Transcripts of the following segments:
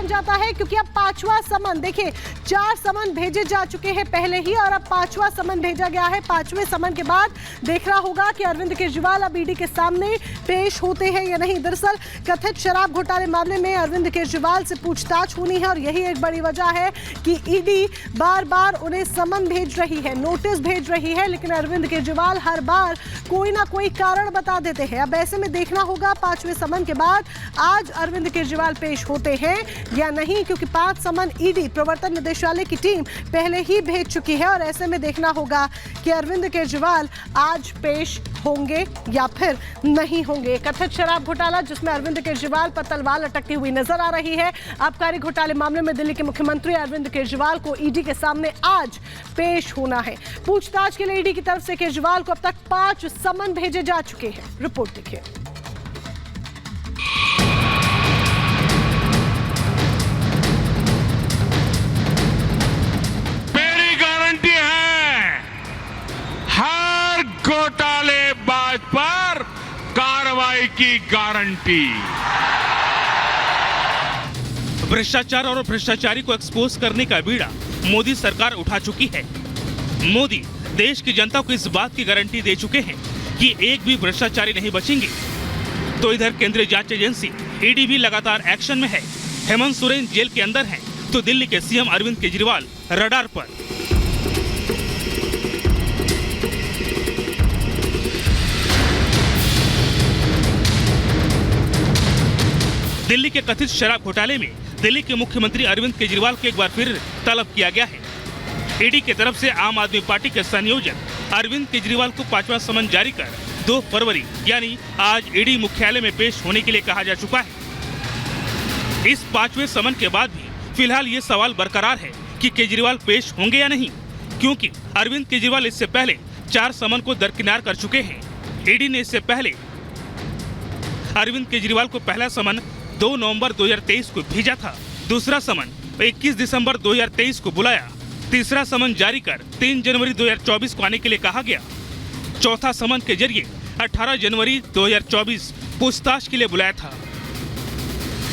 बन जाता है, क्योंकि अब 5वां समन, देखिए 4 समन भेजे जा चुके हैं पहले ही और अब 5वां समन भेजा गया है। 5वें समन के बाद देखना होगा कि अरविंद केजरीवाल अब ईडी के सामने पेश होते हैं या नहीं। दरअसल कथित शराब घोटाले मामले में अरविंद केजरीवाल से पूछताछ होनी है और यही एक बड़ी वजह है कि ईडी बार बार उन्हें समन भेज रही है, नोटिस भेज रही है, लेकिन अरविंद केजरीवाल हर बार कोई ना कोई कारण बता देते हैं। अब ऐसे में देखना होगा 5वें समन के बाद आज अरविंद केजरीवाल पेश होते हैं या नहीं, क्योंकि 5 समन ईडी प्रवर्तन निदेशालय की टीम पहले ही भेज चुकी है और ऐसे में देखना होगा कि अरविंद केजरीवाल आज पेश होंगे या फिर नहीं होंगे। कथित शराब घोटाला जिसमें अरविंद केजरीवाल पर तलवार लटकती हुई नजर आ रही है। आबकारी घोटाले मामले में दिल्ली के मुख्यमंत्री अरविंद केजरीवाल को ईडी के सामने आज पेश होना है। पूछताछ के लिए ईडी की तरफ से केजरीवाल को अब तक 5 समन भेजे जा चुके हैं। रिपोर्ट देखिए। मेरी गारंटी है, हर घोटालेबाज पर कार्रवाई की गारंटी। भ्रष्टाचार और भ्रष्टाचारी को एक्सपोज करने का बीड़ा मोदी सरकार उठा चुकी है। मोदी देश की जनता को इस बात की गारंटी दे चुके हैं कि एक भी भ्रष्टाचारी नहीं बचेंगे। तो इधर केंद्रीय जांच एजेंसी ईडी भी लगातार एक्शन में है। हेमंत सोरेन जेल के अंदर हैं, तो दिल्ली के सीएम अरविंद केजरीवाल रडार पर। दिल्ली के कथित शराब घोटाले में दिल्ली के मुख्यमंत्री अरविंद केजरीवाल को एक बार फिर तलब किया गया है। ईडी की तरफ से आम आदमी पार्टी के संयोजक अरविंद केजरीवाल को 5वां समन जारी कर 2 फरवरी यानी आज ईडी मुख्यालय में पेश होने के लिए कहा जा चुका है। इस 5वें समन के बाद भी फिलहाल ये सवाल बरकरार है कि केजरीवाल पेश होंगे या नहीं, क्योंकि अरविंद केजरीवाल इससे पहले 4 समन को दरकिनार कर चुके हैं। ईडी ने इससे पहले अरविंद केजरीवाल को पहला समन 2 नवंबर 2023 को भेजा था, दूसरा समन 21 दिसंबर 2023 को बुलाया, तीसरा समन जारी कर 3 जनवरी 2024 को आने के लिए कहा गया, चौथा समन के जरिए 18 जनवरी 2024 पूछताछ के लिए बुलाया था।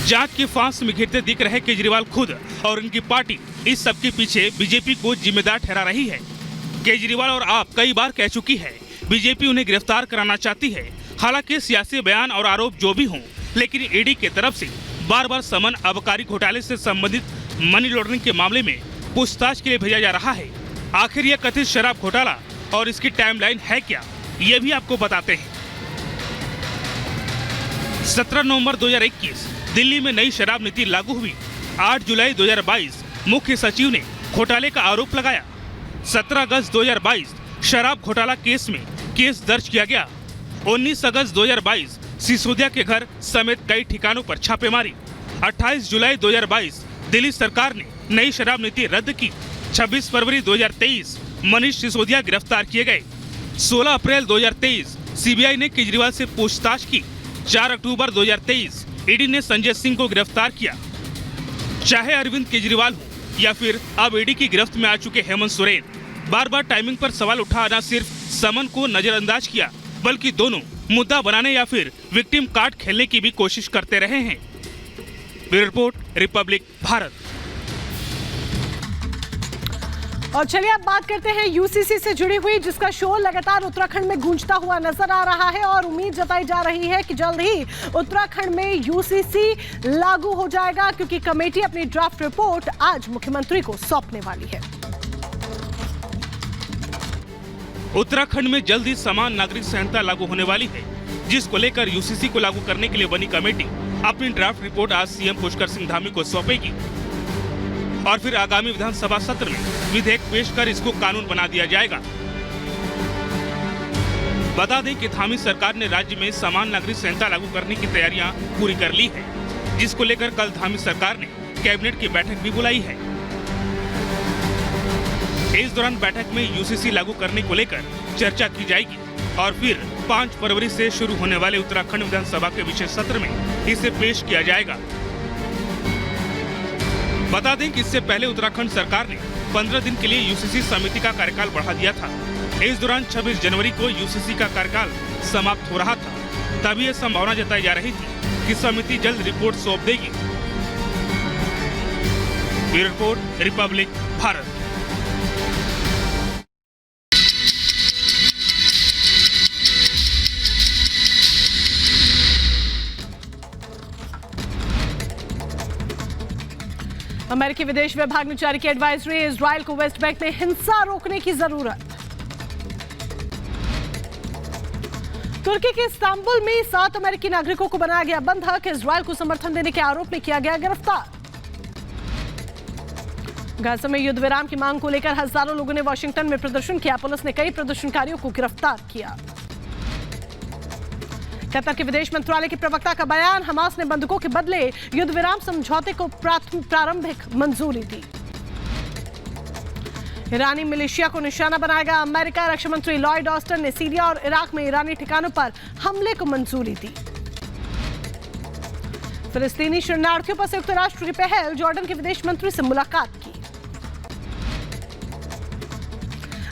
जांच के फांस में घिरते दिख रहे केजरीवाल खुद और उनकी पार्टी इस सब के पीछे बीजेपी को जिम्मेदार ठहरा रही है। केजरीवाल और आप कई बार कह चुकी है बीजेपी उन्हें गिरफ्तार कराना चाहती है। हालांकि सियासी बयान और आरोप जो भी हों, लेकिन ईडी की तरफ से बार बार समन आबकारी घोटाले से संबंधित मनी लॉन्ड्रिंग के मामले में पूछताछ के लिए भेजा जा रहा है। आखिर यह कथित शराब घोटाला और इसकी टाइमलाइन है क्या, ये भी आपको बताते हैं। 17 नवंबर 2021 दिल्ली में नई शराब नीति लागू हुई। 8 जुलाई 2022 मुख्य सचिव ने घोटाले का आरोप लगाया। 17 अगस्त 2022 शराब घोटाला केस में केस दर्ज किया गया। 19 अगस्त 2022 सिसोदिया के घर समेत कई ठिकानों पर छापेमारी। 28 जुलाई 2022 दिल्ली सरकार ने नई शराब नीति रद्द की। 26 फरवरी 2023 मनीष सिसोदिया गिरफ्तार किए गए। 16 अप्रैल 2023 सीबीआई ने केजरीवाल से पूछताछ की। 4 अक्टूबर 2023 ईडी ने संजय सिंह को गिरफ्तार किया। चाहे अरविंद केजरीवाल हो या फिर अब ईडी की गिरफ्त में आ चुके हेमंत सोरेन, बार बार टाइमिंग पर सवाल उठा न सिर्फ समन को नजरअंदाज किया, बल्कि दोनों मुद्दा बनाने या फिर विक्टिम कार्ड खेलने की भी कोशिश करते रहे हैं। Bureau report, Republic Bharat. और चलिए अब बात करते हैं यूसीसी से जुड़ी हुई, जिसका शोर लगातार उत्तराखंड में गूंजता हुआ नजर आ रहा है और उम्मीद जताई जा रही है कि जल्द ही उत्तराखंड में यूसीसी लागू हो जाएगा, क्योंकि कमेटी अपनी ड्राफ्ट रिपोर्ट आज मुख्यमंत्री को सौंपने वाली है। उत्तराखंड में जल्द ही समान नागरिक संहिता लागू होने वाली है, जिसको लेकर यूसीसी को लागू करने के लिए बनी कमेटी अपनी ड्राफ्ट रिपोर्ट आज सीएम पुष्कर सिंह धामी को सौंपेगी और फिर आगामी विधानसभा सत्र में विधेयक पेश कर इसको कानून बना दिया जाएगा। बता दें कि धामी सरकार ने राज्य में समान नागरिक संहिता लागू करने की तैयारियां पूरी कर ली है, जिसको लेकर कल धामी सरकार ने कैबिनेट की बैठक भी बुलाई है। इस दौरान बैठक में यूसीसी लागू करने को लेकर चर्चा की जाएगी और फिर 5 फरवरी से शुरू होने वाले उत्तराखंड विधानसभा के विशेष सत्र में इसे पेश किया जाएगा। बता दें कि इससे पहले उत्तराखंड सरकार ने 15 दिन के लिए यूसीसी समिति का कार्यकाल बढ़ा दिया था। इस दौरान 26 जनवरी को यूसीसी का कार्यकाल समाप्त हो रहा था। तभी यह संभावना जताई जा रही थी कि समिति जल्द रिपोर्ट सौंप देगी। Bureau report, Republic Bharat. अमेरिकी विदेश विभाग ने जारी की एडवाइजरी, इजराइल को वेस्ट बैंक में हिंसा रोकने की जरूरत। तुर्की के इस्तांबुल में 7 अमेरिकी नागरिकों को बनाया गया बंधक, इजराइल को समर्थन देने के आरोप में किया गया गिरफ्तार। गाजा में युद्ध विराम की मांग को लेकर हजारों लोगों ने वाशिंगटन में प्रदर्शन किया, पुलिस ने कई प्रदर्शनकारियों को गिरफ्तार किया। कतर के विदेश मंत्रालय के प्रवक्ता का बयान, हमास ने बंधकों के बदले युद्ध विराम समझौते को प्रारंभिक मंजूरी दी। ईरानी मिलिशिया को निशाना बनाएगा अमेरिका, रक्षा मंत्री लॉयड ऑस्टिन ने सीरिया और इराक में ईरानी ठिकानों पर हमले को मंजूरी दी। फिलिस्तीनी शरणार्थियों पर संयुक्त राष्ट्र की पहल, जॉर्डन के विदेश मंत्री से मुलाकात की।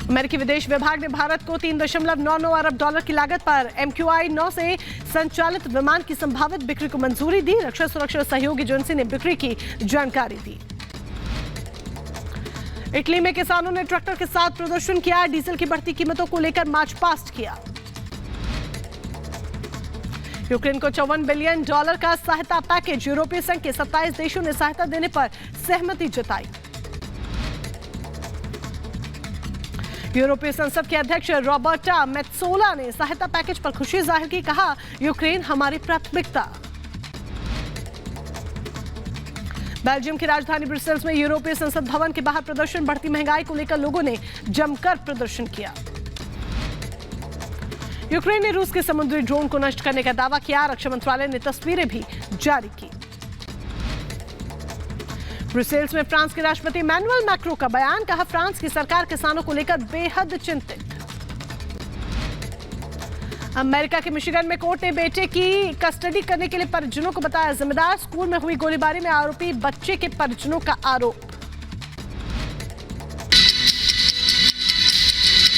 अमेरिकी विदेश विभाग ने भारत को $3.99 अरब की लागत पर MQ-9 से संचालित विमान की संभावित बिक्री को मंजूरी दी। रक्षा सुरक्षा सहयोग एजेंसी ने बिक्री की जानकारी दी। इटली में किसानों ने ट्रैक्टर के साथ प्रदर्शन किया, डीजल की बढ़ती कीमतों को लेकर मार्च पास्ट किया। यूक्रेन को $54 बिलियन का सहायता पैकेज, यूरोपीय संघ के 27 देशों ने सहायता देने पर सहमति जताई। यूरोपीय संसद के अध्यक्ष रॉबर्टा मेत्सोला ने सहायता पैकेज पर खुशी जाहिर की, कहा यूक्रेन हमारी प्राथमिकता। बेल्जियम की राजधानी ब्रुसेल्स में यूरोपीय संसद भवन के बाहर प्रदर्शन, बढ़ती महंगाई को लेकर लोगों ने जमकर प्रदर्शन किया। यूक्रेन ने रूस के समुद्री ड्रोन को नष्ट करने का दावा किया, रक्षा मंत्रालय ने तस्वीरें भी जारी की। ब्रुसेल्स में फ्रांस के राष्ट्रपति इमैनुअल मैक्रों का बयान, कहा फ्रांस की सरकार किसानों को लेकर बेहद चिंतित। अमेरिका के मिशिगन में कोर्ट ने बेटे की कस्टडी करने के लिए परिजनों को बताया जिम्मेदार, स्कूल में हुई गोलीबारी में आरोपी बच्चे के परिजनों का आरोप।